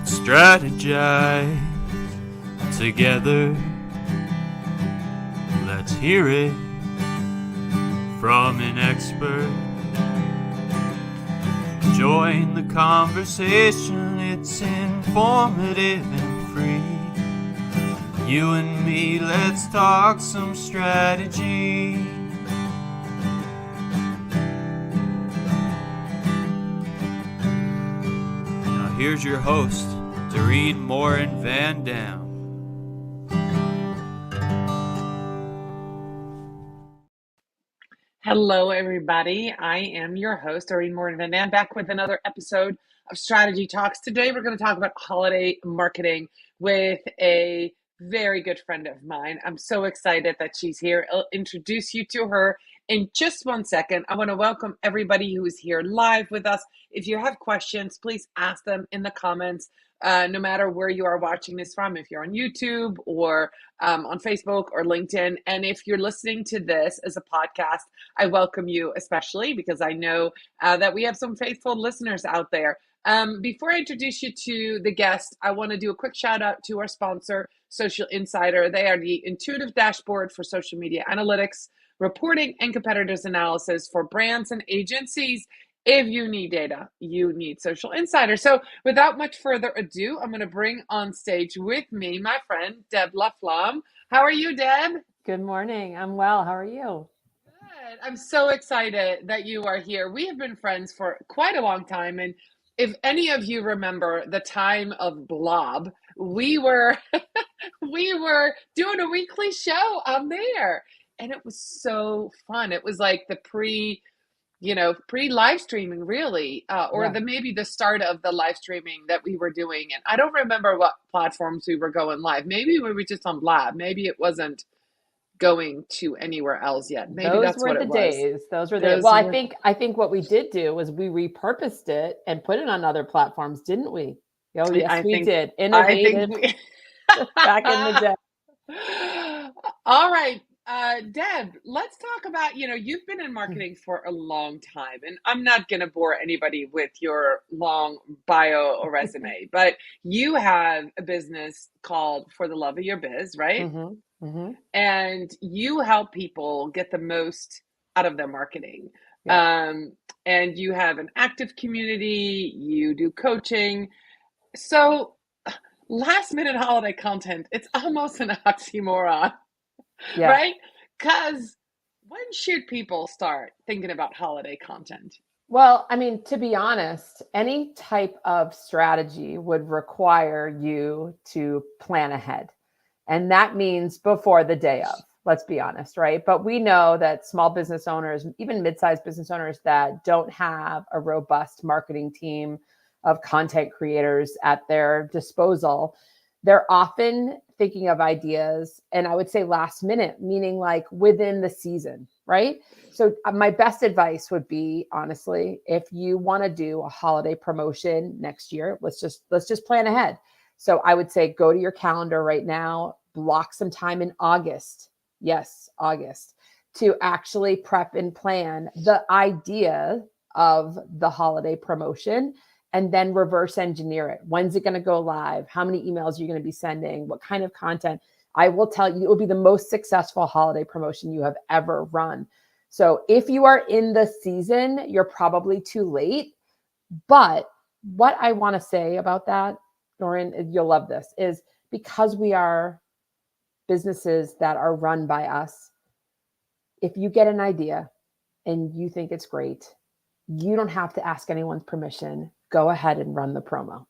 strategize together. Let's hear it from an expert. Join the conversation, it's informative and free. You and me, let's talk some strategy. Now here's your host, Morin-van. Hello, everybody. I am your host, Morin-van, back with another episode of Strategy Talks. Today, we're going to talk about holiday marketing with a very good friend of mine. I'm so excited that she's here. I'll introduce you to her in just 1 second. I want to welcome everybody who is here live with us. If you have questions, please ask them in the comments. No matter where you are watching this from, if you're on YouTube or on Facebook or LinkedIn. And if you're listening to this as a podcast, I welcome you, especially because I know that we have some faithful listeners out there. Before I introduce you to the guest, I want to do a quick shout out to our sponsor, Social Insider. They are the intuitive dashboard for social media analytics, reporting, and competitors analysis for brands and agencies. If you need data, you need Social Insider. So without much further ado, I'm going to bring on stage with me my friend, Deb Laflamme. How are you, Deb? Good morning. I'm well. How are you? Good. I'm so excited that you are here. We have been friends for quite a long time. And if any of you remember the time of Blob, we were doing a weekly show on there. And it was so fun. It was like the pre-live streaming, really, maybe the start of the live streaming that we were doing. And I don't remember what platforms we were going live. Maybe we were just on Blab. Maybe it wasn't going to anywhere else yet. Maybe that's what it was. Those were the days. Well, I think what we did do was we repurposed it and put it on other platforms, didn't we? Oh, yes, we did. Innovative back in the day. All right. Deb, let's talk about, you've been in marketing for a long time, and I'm not going to bore anybody with your long bio or resume, but you have a business called For the Love of Your Biz, right? Mm-hmm. Mm-hmm. And you help people get the most out of their marketing. Yeah. And you have an active community, you do coaching. So last minute holiday content, it's almost an oxymoron. Yeah. Right? Because when should people start thinking about holiday content? Well, I mean, to be honest, any type of strategy would require you to plan ahead. And that means before the day of, let's be honest, right? But we know that small business owners, even mid-sized business owners that don't have a robust marketing team of content creators at their disposal, they're often thinking of ideas, and I would say last minute, meaning like within the season, right? So my best advice would be, honestly, if you want to do a holiday promotion next year, let's just plan ahead. So I would say go to your calendar right now, block some time in August. Yes, August, to actually prep and plan the idea of the holiday promotion. And then reverse engineer it. When's it going to go live? How many emails are you going to be sending? What kind of content? I will tell you, it will be the most successful holiday promotion you have ever run. So if you are in the season, you're probably too late. But what I want to say about that, Morin, you'll love this, is because we are businesses that are run by us, if you get an idea and you think it's great, you don't have to ask anyone's permission. Go ahead and run the promo.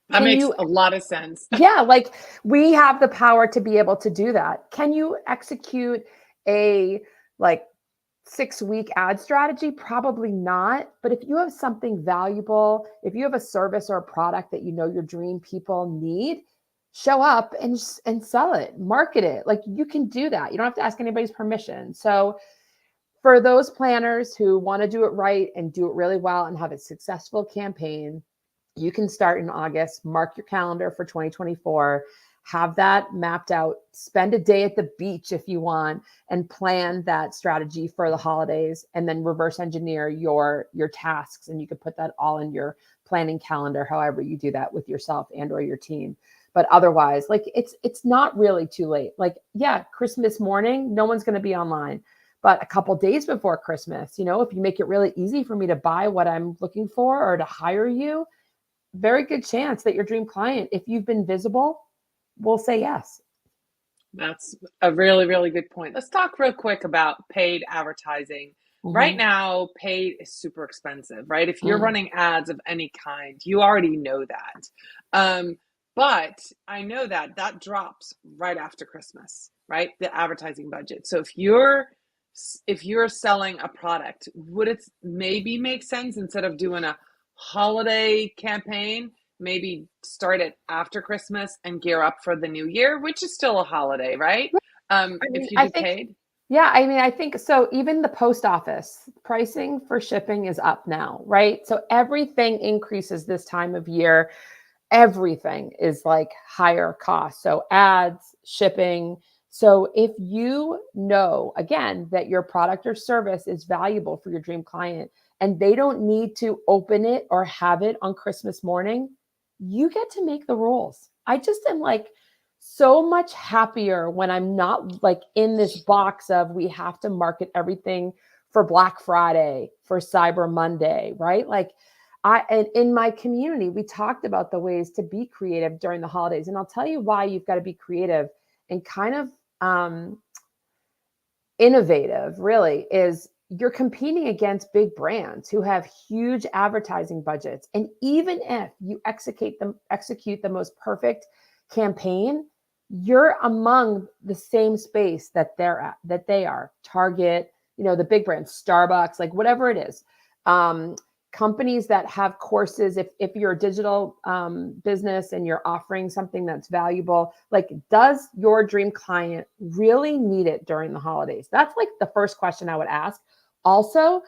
That makes a lot of sense. Yeah, like we have the power to be able to do that. Can you execute a 6-week ad strategy? Probably not. But if you have something valuable, if you have a service or a product that you know your dream people need, show up and sell it, market it. Like you can do that. You don't have to ask anybody's permission. So for those planners who want to do it right and do it really well and have a successful campaign, you can start in August, mark your calendar for 2024, have that mapped out, spend a day at the beach if you want, and plan that strategy for the holidays, and then reverse engineer your tasks. And you could put that all in your planning calendar, however you do that with yourself and or your team. But otherwise, like it's not really too late. Like, yeah, Christmas morning, no one's going to be online. But a couple days before Christmas, if you make it really easy for me to buy what I'm looking for or to hire you, very good chance that your dream client, if you've been visible, will say yes. That's a really, really good point. Let's talk real quick about paid advertising. Right now, paid is super expensive, right? If you're running ads of any kind, you already know that. But I know that drops right after Christmas, right? The advertising budget. So if you're selling a product, would it maybe make sense, instead of doing a holiday campaign, maybe start it after Christmas and gear up for the new year, which is still a holiday, right? If you do paid. Yeah, I think so. Even the post office pricing for shipping is up now, right? So everything increases this time of year. Everything is like higher cost. So ads, shipping. So if you know, again, that your product or service is valuable for your dream client and they don't need to open it or have it on Christmas morning, you get to make the rules. I just am like so much happier when I'm not like in this box of we have to market everything for Black Friday, for Cyber Monday, right? Like and in my community, we talked about the ways to be creative during the holidays. And I'll tell you why you've got to be creative and kind of innovative, really, is you're competing against big brands who have huge advertising budgets. And even if you execute the most perfect campaign, you're among the same space that they are. Target, the big brands, Starbucks, like whatever it is. Companies that have courses, if you're a digital business and you're offering something that's valuable, like, does your dream client really need it during the holidays? That's like the first question I would ask. Also,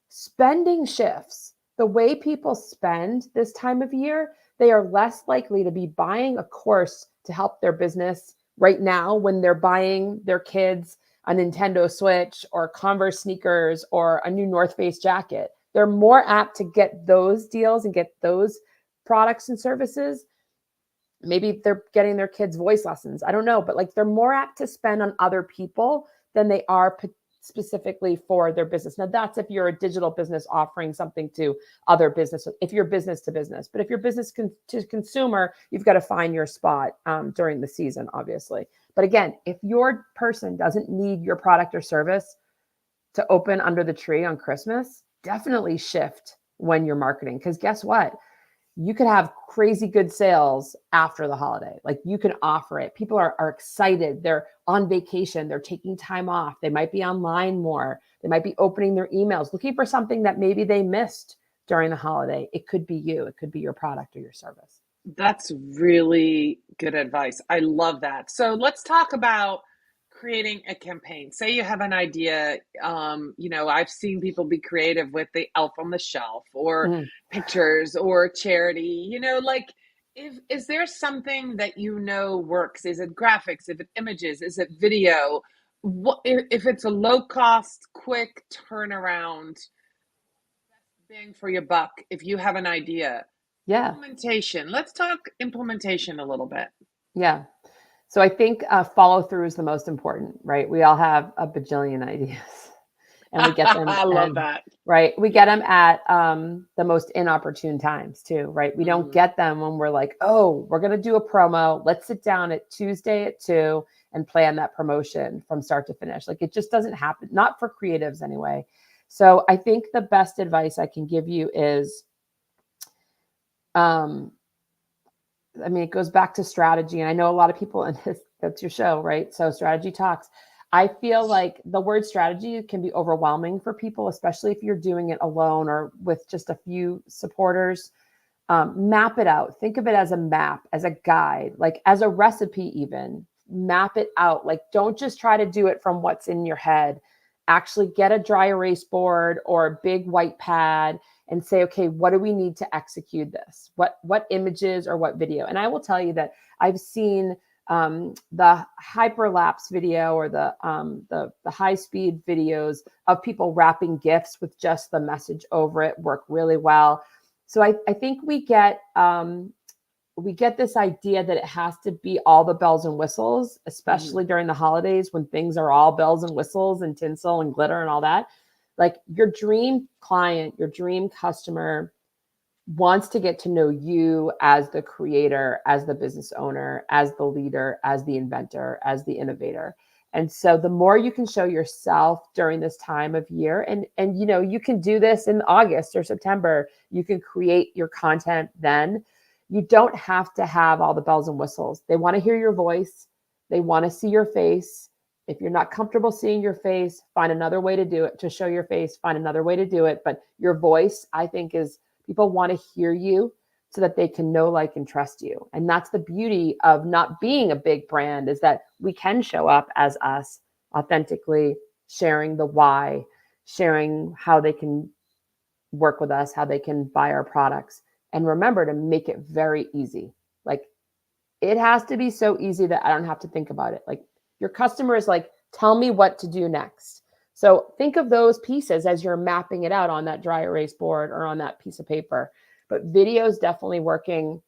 spending shifts. The way people spend this time of year, they are less likely to be buying a course to help their business right now when they're buying their kids a Nintendo Switch or Converse sneakers or a new North Face jacket. They're more apt to get those deals and get those products and services. Maybe they're getting their kids voice lessons. I don't know, but like they're more apt to spend on other people than they are specifically for their business. Now that's if you're a digital business offering something to other business, if you're business to business. But if you're business to consumer, you've got to find your spot during the season, obviously. But again, if your person doesn't need your product or service to open under the tree on Christmas, definitely shift when you're marketing. Because guess what? You could have crazy good sales after the holiday. Like you can offer it. People are excited. They're on vacation. They're taking time off. They might be online more. They might be opening their emails, looking for something that maybe they missed during the holiday. It could be you. It could be your product or your service. That's really good advice. I love that. So let's talk about creating a campaign. Say you have an idea. I've seen people be creative with the elf on the shelf or pictures or charity, is there something that works? Is it graphics? Is it images? Is it video? What if it's a low cost, quick turnaround, bang for your buck? If you have an idea, implementation. Let's talk implementation a little bit. Yeah. So I think follow through is the most important, right? We all have a bajillion ideas and we get them. I love that. Right. We get them at the most inopportune times too, right? We don't get them when we're like, oh, we're going to do a promo. Let's sit down at Tuesday at 2 and plan that promotion from start to finish. Like it just doesn't happen, not for creatives anyway. So I think the best advice I can give you is, it goes back to strategy. And I know a lot of people in this, that's your show, right? So strategy talks. I feel like the word strategy can be overwhelming for people, especially if you're doing it alone or with just a few supporters. Map it out. Think of it as a map, as a guide, like as a recipe even. Map it out. Like don't just try to do it from what's in your head. Actually get a dry erase board or a big white pad and say, okay, what do we need to execute this? What images or what video? And I will tell you that I've seen The hyperlapse video or the high speed videos of people wrapping gifts with just the message over it work really well. So I think we get this idea that it has to be all the bells and whistles, especially during the holidays when things are all bells and whistles and tinsel and glitter and all that. Like your dream client, your dream customer wants to get to know you as the creator, as the business owner, as the leader, as the inventor, as the innovator. And so the more you can show yourself during this time of year, and you know, you can do this in August or September, you can create your content then. You don't have to have all the bells and whistles. They want to hear your voice. They want to see your face. If you're not comfortable seeing your face, find another way to do it, to show your face, find another way to do it. But your voice, I think, is people want to hear you so that they can know, like, and trust you. And that's the beauty of not being a big brand, is that we can show up as us authentically, sharing the why, sharing how they can work with us, how they can buy our products. And remember to make it very easy. Like, it has to be so easy that I don't have to think about it. Like, your customer is like, tell me what to do next. So think of those pieces as you're mapping it out on that dry erase board or on that piece of paper. But video is definitely working.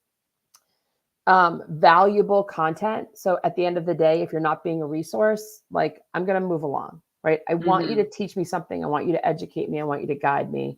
Valuable content. So at the end of the day, if you're not being a resource, like, I'm going to move along, right? I want you to teach me something. I want you to educate me. I want you to guide me.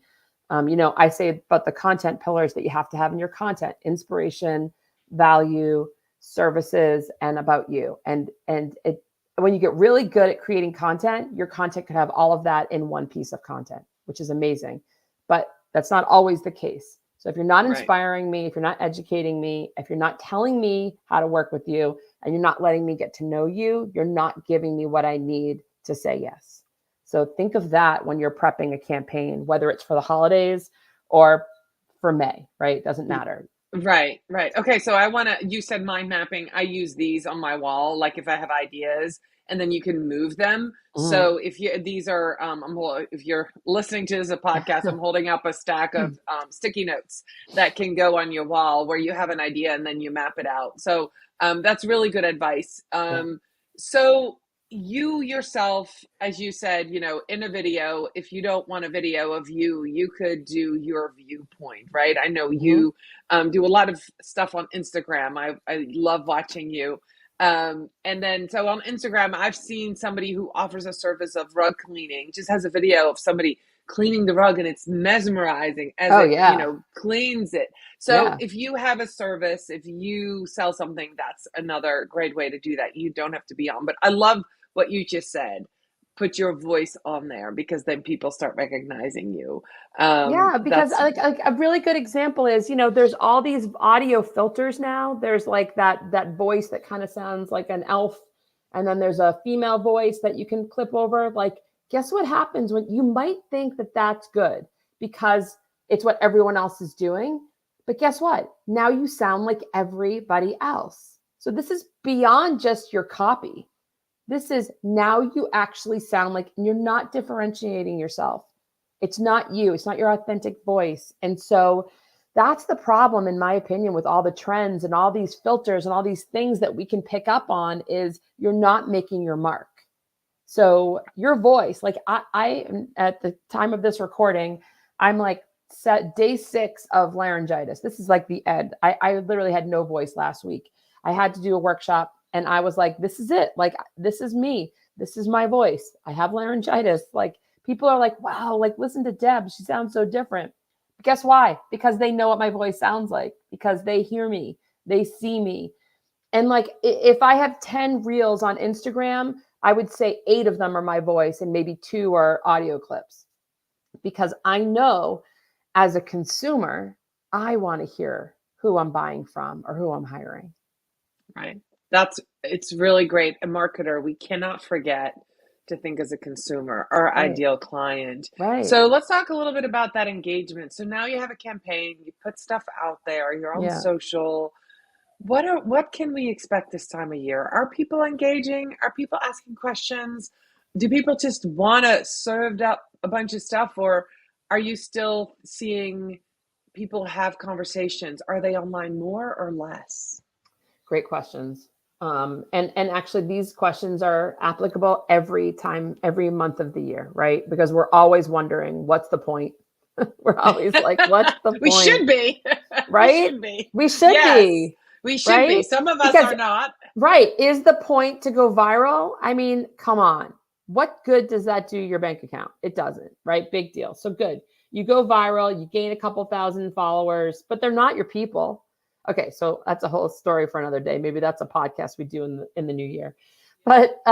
You know, I say about the content pillars that you have to have in your content: inspiration, value, services, and about you. And it, when you get really good at creating content, your content could have all of that in one piece of content, which is amazing. But that's not always the case. So if you're not inspiring me, if you're not educating me, if you're not telling me how to work with you, and you're not letting me get to know you, you're not giving me what I need to say yes. So think of that when you're prepping a campaign, whether it's for the holidays or for May, right? It doesn't matter. Right. Okay, so you said mind mapping. I use these on my wall, like if I have ideas, and then you can move them. Mhm. So if if you're listening to this as a podcast, I'm holding up a stack of sticky notes that can go on your wall where you have an idea and then you map it out. So that's really good advice. Yeah. So you yourself, as you said, you know, in a video, if you don't want a video of you, you could do your viewpoint, right? I know Mhm. you do a lot of stuff on Instagram. I love watching you. And then, so on Instagram, I've seen somebody who offers a service of rug cleaning, just has a video of somebody cleaning the rug, and it's mesmerizing as Oh it, you yeah. know, cleans it. So Yeah. if you have a service, if you sell something, that's another great way to do that. You don't have to be on, but I love what you just said. Put your voice on there, because then people start recognizing you. Yeah, because That's like a really good example is, you know, there's all these audio filters now. There's like that voice that kind of sounds like an elf, and then there's a female voice that you can clip over. Like, guess what happens when you might think that that's good because it's what everyone else is doing, but guess what? Now you sound like everybody else. So this is beyond just your copy. This is now you actually sound like, and you're not differentiating yourself. It's not you, it's not your authentic voice. And so that's the problem, in my opinion, with all the trends and all these filters and all these things that we can pick up on, is you're not making your mark. So your voice, like I at the time of this recording, I'm like set day 6 of laryngitis. This is like the end. I literally had no voice last week. I had to do a workshop and I was like, this is it. Like, this is me. This is my voice. I have laryngitis. Like, people are like, wow, like, listen to Deb. She sounds so different. But guess why? Because they know what my voice sounds like, because they hear me, they see me. And like, if I have 10 reels on Instagram, I would say 8 of them are my voice and maybe 2 are audio clips, because I know as a consumer, I want to hear who I'm buying from or who I'm hiring. right. It's really great. A marketer, we cannot forget to think as a consumer, our Right. ideal client. Right. So let's talk a little bit about that engagement. So now you have a campaign, you put stuff out there, you're on Yeah. social. What can we expect this time of year? Are people engaging? Are people asking questions? Do people just want to served up a bunch of stuff, or are you still seeing people have conversations? Are they online more or less? Great questions. And actually these questions are applicable every time, every month of the year, right? Because we're always wondering, what's the point? We're always like, what's the We point? should be. We Right? should be. We should Yes, be, we should be. right? Some of us Because, are not. right, is the point to go viral? I mean, come on. What good does that do your bank account? It doesn't, right? Big deal. So good. You go viral, you gain a couple thousand followers, but they're not your people. Okay, so that's a whole story for another day. Maybe that's a podcast we do in the new year. But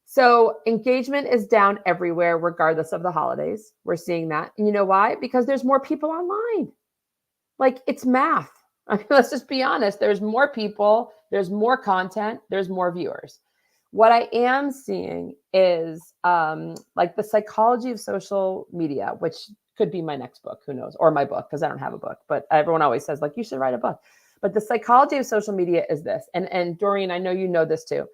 so engagement is down everywhere, regardless of the holidays. We're seeing that. And you know why? Because there's more people online. Like, it's math. I mean, let's just be honest. There's more people, there's more content, there's more viewers. What I am seeing is like the psychology of social media, which could be my next book, who knows, or my book, because I don't have a book, but everyone always says, like, you should write a book. But the psychology of social media is this, and Doreen, I know you know this too.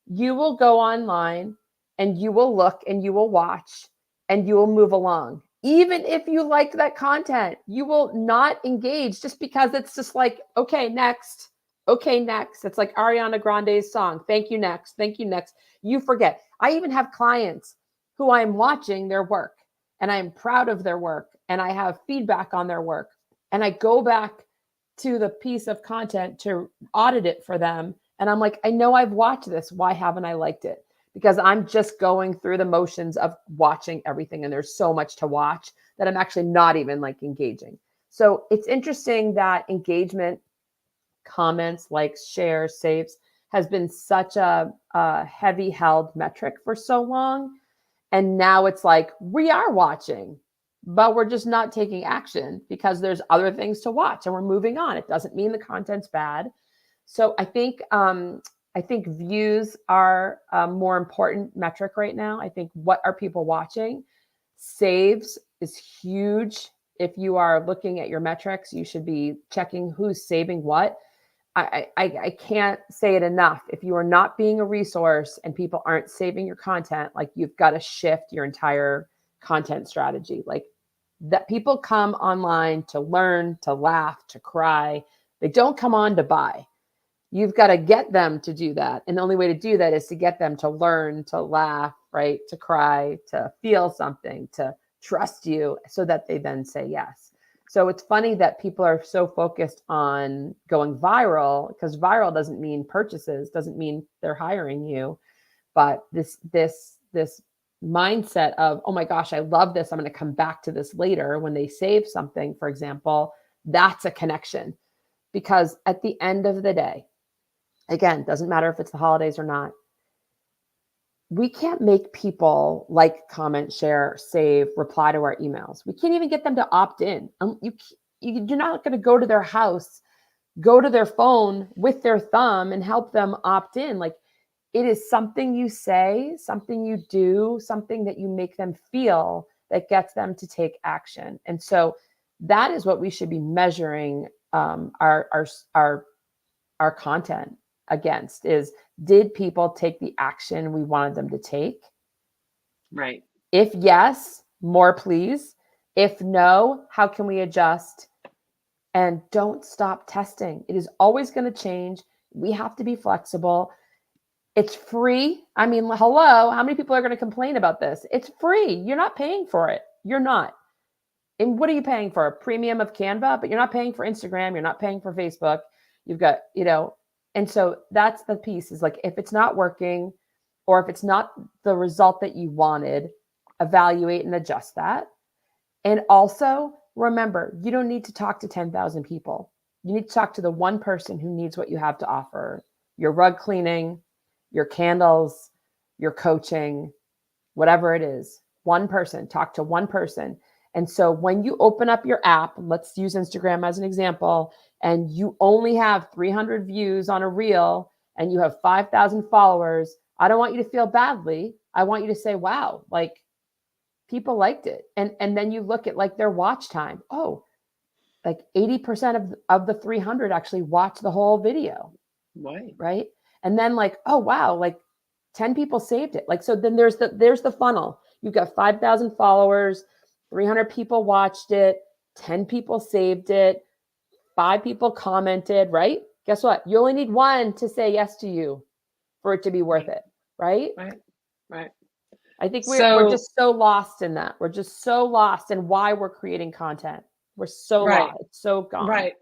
You will go online and you will look and you will watch and you will move along. Even if you like that content, you will not engage just because it's just like, okay, next. Okay, next. It's like Ariana Grande's song. Thank you, next. Thank you, next. You forget. I even have clients who I'm watching their work and I'm proud of their work and I have feedback on their work. And I go back to the piece of content to audit it for them. And I'm like, I know I've watched this. Why haven't I liked it? Because I'm just going through the motions of watching everything. And there's so much to watch that I'm actually not even like engaging. So it's interesting that engagement, comments, likes, shares, saves has been such a heavy held metric for so long. And now it's like, we are watching, but we're just not taking action because there's other things to watch and we're moving on. It doesn't mean the content's bad. So I think views are a more important metric right now. I think, what are people watching? Saves is huge. If you are looking at your metrics, you should be checking who's saving what. I can't say it enough. If you are not being a resource and people aren't saving your content, like, you've got to shift your entire content strategy. Like, that people come online to learn, to laugh, to cry. They don't come on to buy. You've got to get them to do that. And the only way to do that is to get them to learn, to laugh, right? To cry, to feel something, to trust you, so that they then say yes. So it's funny that people are so focused on going viral, because viral doesn't mean purchases, doesn't mean they're hiring you. But this mindset of, oh my gosh, I love this, I'm going to come back to this later, when they save something, for example, that's a connection. Because at the end of the day, again, doesn't matter if it's the holidays or not, we can't make people like, comment, share, save, reply to our emails. We can't even get them to opt in. You're not going to go to their house, go to their phone with their thumb and help them opt in. Like, it is something you say, something you do, something that you make them feel that gets them to take action. And so that is what we should be measuring our content against, is, did people take the action we wanted them to take? Right. If yes, more please. If no, how can we adjust? And don't stop testing. It is always going to change. We have to be flexible. It's free. I mean, hello, how many people are going to complain about this? It's free. You're not paying for it. You're not. And what are you paying for? A premium of Canva, but you're not paying for Instagram. You're not paying for Facebook. You've got, and so that's the piece, is like, if it's not working, or if it's not the result that you wanted, evaluate and adjust that. And also remember, you don't need to talk to 10,000 people. You need to talk to the one person who needs what you have to offer. Your rug cleaning, your candles, your coaching, whatever it is. One person, talk to one person. And so when you open up your app, let's use Instagram as an example, and you only have 300 views on a reel and you have 5,000 followers, I don't want you to feel badly. I want you to say, wow, like, people liked it. And then you look at like their watch time. Oh, like 80% of the 300 actually watched the whole video. Right. And then like, oh, wow, like 10 people saved it. Like, so then there's the funnel. You've got 5,000 followers, 300 people watched it, 10 people saved it, 5 people commented, right? Guess what? You only need one to say yes to you for it to be worth it, right? Right. I think we're So, just so lost in that. We're just so lost in why we're creating content. We're so right. lost. It's so gone. Right.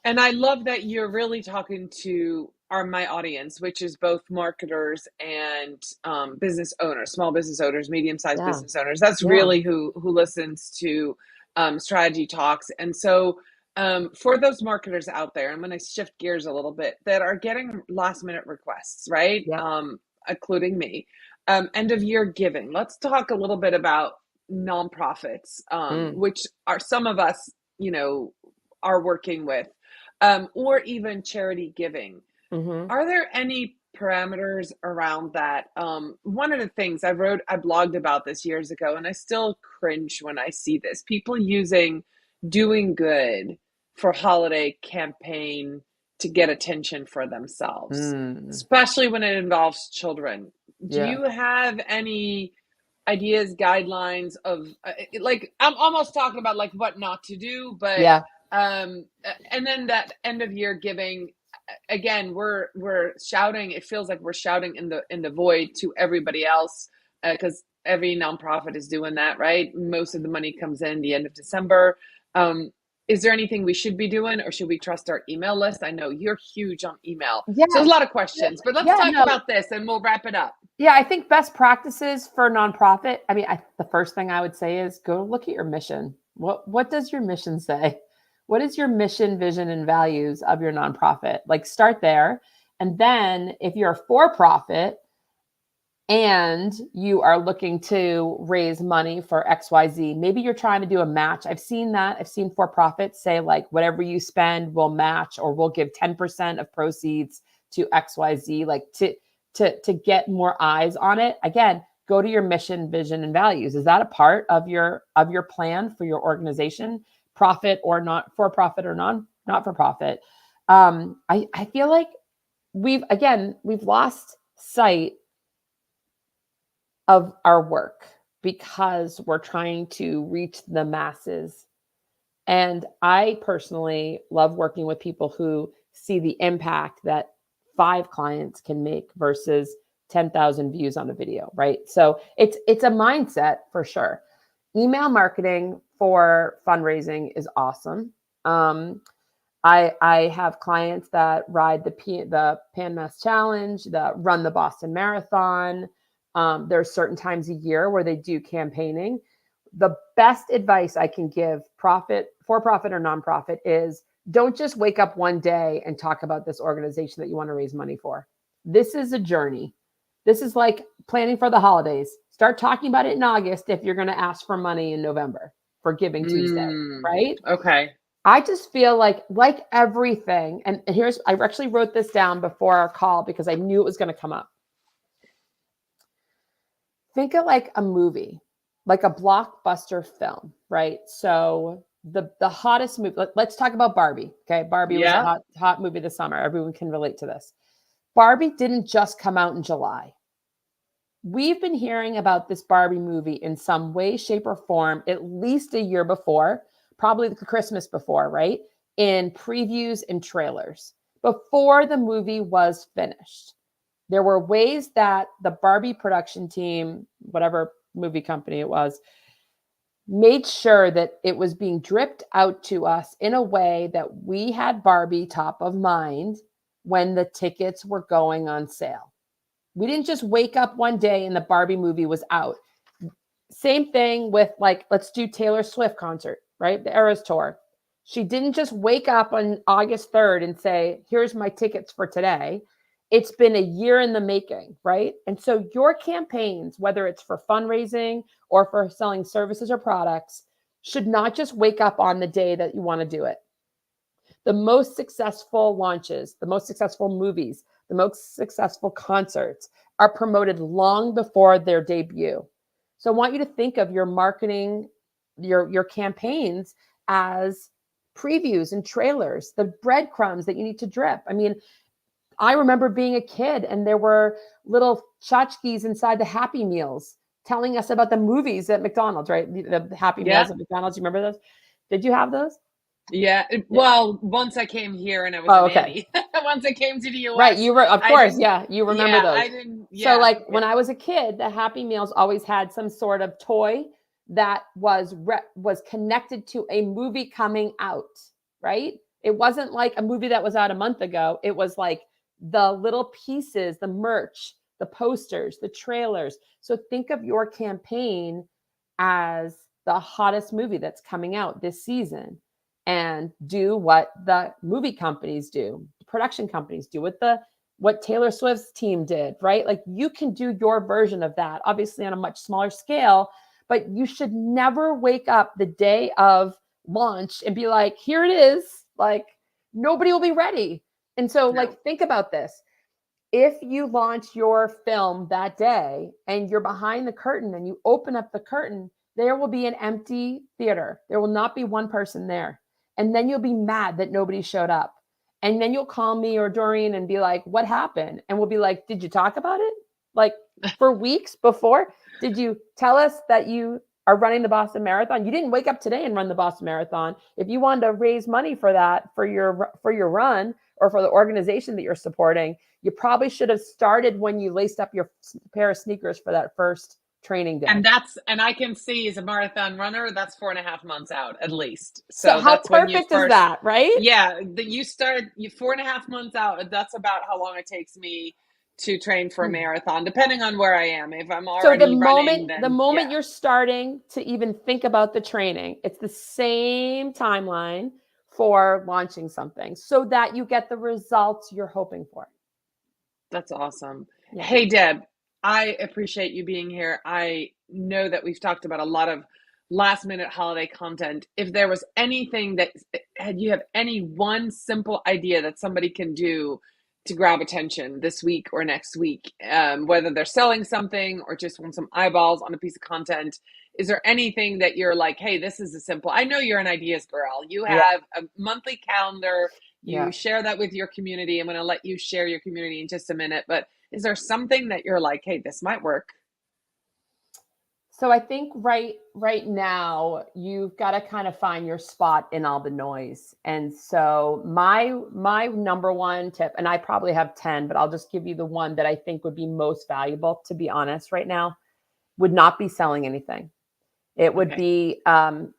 And I love that you're really talking to my audience, which is both marketers and business owners, small business owners, medium-sized Yeah. business owners. That's Yeah. really who listens to strategy talks. And so for those marketers out there, I'm going to shift gears a little bit, that are getting last minute requests, right? Yep. Including me. End of year giving. Let's talk a little bit about nonprofits, which are some of us, are working with, or even charity giving. Mm-hmm. Are there any parameters around that? One of the things I blogged about this years ago, and I still cringe when I see this. People using doing good for holiday campaign to get attention for themselves, especially when it involves children. Do Yeah. you have any ideas, guidelines of like, I'm almost talking about like what not to do, but Yeah. and then that end of year giving, again, we're shouting, it feels like we're shouting in the void to everybody else, because every nonprofit is doing that, right? Most of the money comes in the end of December. Is there anything we should be doing, or should we trust our email list? I know you're huge on email, Yeah. so there's a lot of questions, but let's talk about this and we'll wrap it up. Yeah, I think best practices for nonprofit. I mean, the first thing I would say is go look at your mission. What does your mission say? What is your mission, vision, and values of your nonprofit? Like, start there. And then if you're a for-profit and you are looking to raise money for XYZ, maybe you're trying to do a match. I've seen that. I've seen for-profits say, like, whatever you spend, we'll match, or we'll give 10% of proceeds to XYZ, like to get more eyes on it. Again, go to your mission, vision, and values. Is that a part of your plan for your organization, profit or not, for profit or not for profit? I feel like we've lost sight of our work because we're trying to reach the masses. And I personally love working with people who see the impact that 5 clients can make versus 10,000 views on a video, right? So it's a mindset for sure. Email marketing for fundraising is awesome. I have clients that ride the Pan Mass Challenge, that run the Boston Marathon. There's certain times a year where they do campaigning. The best advice I can give, for-profit or nonprofit, is don't just wake up one day and talk about this organization that you want to raise money for. This is a journey. This is like planning for the holidays. Start talking about it in August if you're going to ask for money in November for Giving Tuesday, right? Okay. I just feel like everything, and I actually wrote this down before our call because I knew it was going to come up. Think of like a movie, like a blockbuster film, right? So the hottest movie, let's talk about Barbie. Okay. Barbie was a hot movie this summer. Everyone can relate to this. Barbie didn't just come out in July. We've been hearing about this Barbie movie in some way, shape, or form at least a year before, probably the Christmas before, right? In previews and trailers before the movie was finished. There were ways that the Barbie production team, whatever movie company it was, made sure that it was being dripped out to us in a way that we had Barbie top of mind when the tickets were going on sale. We didn't just wake up one day and the Barbie movie was out. Same thing with, like, let's do Taylor Swift concert, right? The Eras Tour. She didn't just wake up on August 3rd and say, here's my tickets for today. It's been a year in the making, right? And so your campaigns, whether it's for fundraising or for selling services or products, should not just wake up on the day that you want to do it. The most successful launches, the most successful movies, the most successful concerts are promoted long before their debut. So I want you to think of your marketing, your campaigns as previews and trailers, the breadcrumbs that you need to drip. I mean, I remember being a kid and there were little tchotchkes inside the Happy Meals telling us about the movies at McDonald's, right? The Happy Meals at McDonald's. You remember those? Did you have those? Yeah. Well, once I came here and I was a Oh, okay. nanny. Once I came to the Right. US, You were, of I course. didn't. Yeah. You remember Yeah, I those. didn't. So Yeah, like yeah. when I was a kid, the Happy Meals always had some sort of toy that was connected to a movie coming out, right? It wasn't like a movie that was out a month ago. It was like the little pieces, the merch, the posters, the trailers. So think of your campaign as the hottest movie that's coming out this season, and do what the movie companies do, production companies do, what Taylor Swift's team did, right? Like you can do your version of that, obviously on a much smaller scale, but you should never wake up the day of launch and be like, here it is. Like nobody will be ready. And so, No. like, think about this. If you launch your film that day and you're behind the curtain and you open up the curtain, there will be an empty theater. There will not be one person there. And then you'll be mad that nobody showed up. And then you'll call me or Doreen and be like, what happened? And we'll be like, did you talk about it? Like for weeks before? Did you tell us that you are running the Boston Marathon? You didn't wake up today and run the Boston Marathon. If you wanted to raise money for that, for your run or for the organization that you're supporting, you probably should have started when you laced up your pair of sneakers for that first training day. And I can see as a marathon runner, that's 4.5 months out at least. So So how that's when you perfect is first, that, right? yeah, you start you 4.5 months out. That's about how long it takes me to train for a marathon, depending on where I am. If I'm So already running, the then moment yeah. you're starting to even think about the training, it's the same timeline for launching something so that you get the results you're hoping for. That's awesome. Yeah. Hey, Deb, I appreciate you being here. I know that we've talked about a lot of last minute holiday content. If there was anything that had you have any one simple idea that somebody can do to grab attention this week or next week, whether they're selling something or just want some eyeballs on a piece of content, is there anything that you're like, hey, this is a simple, I know you're an ideas girl. You Yeah. have a monthly calendar. Yeah. You share that with your community. I'm going to let you share your community in just a minute, but is there something that you're like, hey, this might work? So I think right now you've got to kind of find your spot in all the noise. And so my number one tip, and I probably have 10, but I'll just give you the one that I think would be most valuable, to be honest, right now, would not be selling anything. It would Okay. be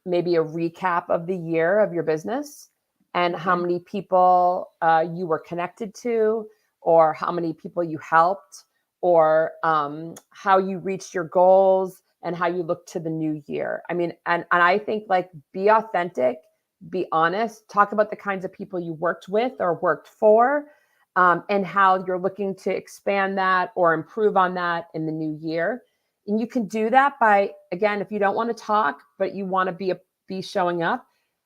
maybe a recap of the year of your business and how Okay. many people you were connected to, or how many people you helped, or how you reached your goals and how you look to the new year. I mean, and I think, like, be authentic, be honest, talk about the kinds of people you worked with or worked for, and how you're looking to expand that or improve on that in the new year. And you can do that by, again, if you don't want to talk, but you want to be showing up.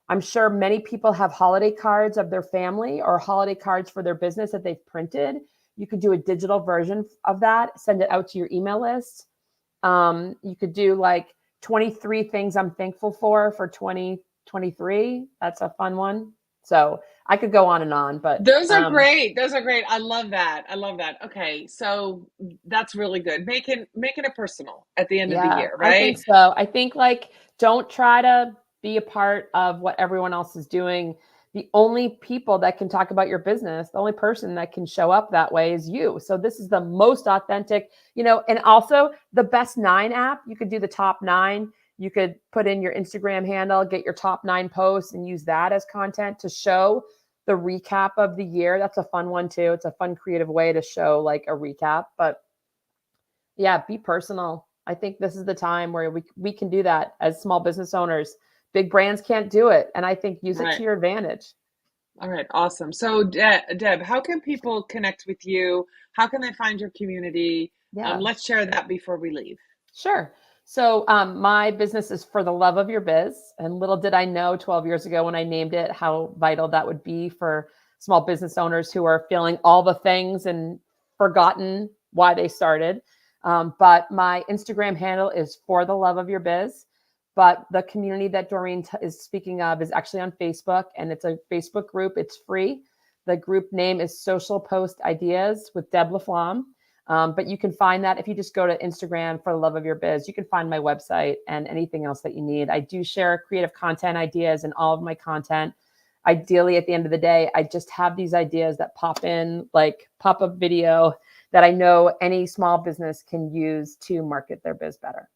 I'm sure many people have holiday cards of their family or holiday cards for their business that they've printed. You could do a digital version of that, send it out to your email list. You could do like 23 things I'm thankful for 2023. That's a fun one. So I could go on, but Those are great. Those are great. I love that. I love that. Okay. So that's really good. Making it personal at the end of the yeah, year, I think right? so. I think, like, don't try to be a part of what everyone else is doing. The only people that can talk about your business, the only person that can show up that way is you. So this is the most authentic, and also the best 9 app. You could do the top 9. You could put in your Instagram handle, get your top 9 posts and use that as content to show the recap of the year. That's a fun one too. It's a fun, creative way to show like a recap, but yeah, be personal. I think this is the time where we can do that as small business owners. Big brands can't do it. And I think use it to Right. your advantage. All right. Awesome. So Deb, how can people connect with you? How can they find your community? Yeah, Let's share that before we leave. sure. So my business is For the Love of Your Biz. And little did I know 12 years ago when I named it, how vital that would be for small business owners who are feeling all the things and forgotten why they started. But my Instagram handle is For the Love of Your Biz. But the community that Doreen is speaking of is actually on Facebook, and it's a Facebook group. It's free. The group name is Social Post Ideas with Deb Laflamme. But you can find that if you just go to Instagram, For the Love of Your Biz. You can find my website and anything else that you need. I do share creative content ideas in all of my content. ideally at the end of the day, I just have these ideas that pop in, like pop-up video, that I know any small business can use to market their biz better.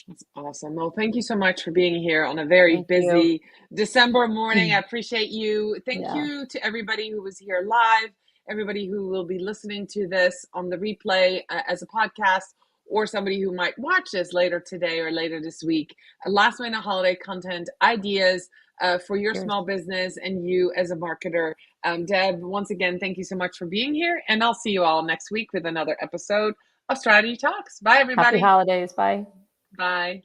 That's awesome. Well, thank you so much for being here on a very Thank you. busy December morning. I appreciate you. Thank Yeah. you to everybody who was here live, everybody who will be listening to this on the replay as a podcast, or somebody who might watch this later today or later this week. Last minute holiday content ideas for your Cheers. small business and you as a marketer. Deb, once again, thank you so much for being here. And I'll see you all next week with another episode of Strategy Talks. Bye, everybody. Happy holidays. Bye. Bye.